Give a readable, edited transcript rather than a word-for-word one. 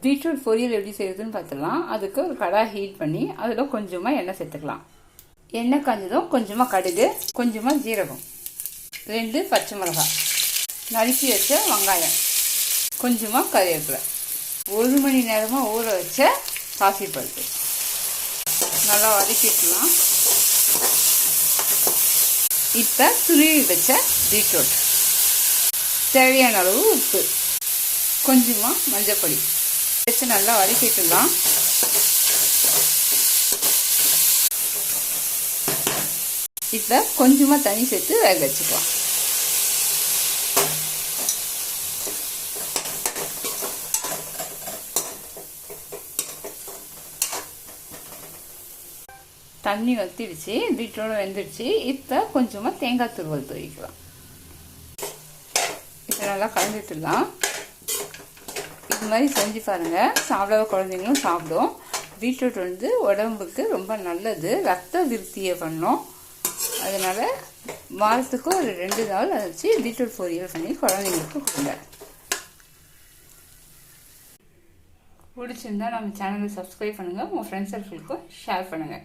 Beetroot பொரியல் எப்படி செய்யுதுன்னு பார்த்துக்கலாம். அதுக்கு ஒரு கடாய் ஹீட் பண்ணி அதில் கொஞ்சமாக எண்ணெய் சேர்த்துக்கலாம். எண்ணெய் காஞ்சதும் கொஞ்சமாக கடுகு, கொஞ்சமாக ஜீரகம், 2 பச்சை மிளகாய், நறுக்கி வச்ச வெங்காயம், கொஞ்சமாக கறிவேப்பிலை, 1 மணி நேரமாக ஊற வச்ச பாசிப்பருப்பு நல்லா வதக்கிக்கலாம். இப்போ துருவி வச்ச பீட்ரூட், தேவையான அளவு உப்பு, கொஞ்சமாக மஞ்சள் வச்சு நல்லா வதக்கிட்டுலாம். இப்போ கொஞ்சமாக தண்ணி சேர்த்து வேக வச்சுக்கலாம். தண்ணி வத்திடுச்சு, பீட்ரூட் வெந்துடுச்சு. இப்போ கொஞ்சமாக தேங்காய் துருவல் தூவிக்கலாம். இப்போ நல்லா கலந்துட்டுலாம். இது மாதிரி செஞ்சு பாருங்கள், சாப்பிடாத குழந்தைங்களும் சாப்பிடும். பீட்ரூட் வந்து உடம்புக்கு ரொம்ப நல்லது, ரத்த விருத்தியை பண்ணும். அதனால் வாரத்துக்கு ஒரு 2 நாள் அதை வச்சு பீட்ரூட் பொரியல் பண்ணி குழந்தைங்களுக்கு கொடுங்க. பிடிச்சிருந்தா நம்ம சேனலை சப்ஸ்கிரைப் பண்ணுங்கள், உங்கள் ஃப்ரெண்ட்ஸ் சர்க்கிளுக்கும் ஷேர் பண்ணுங்கள்.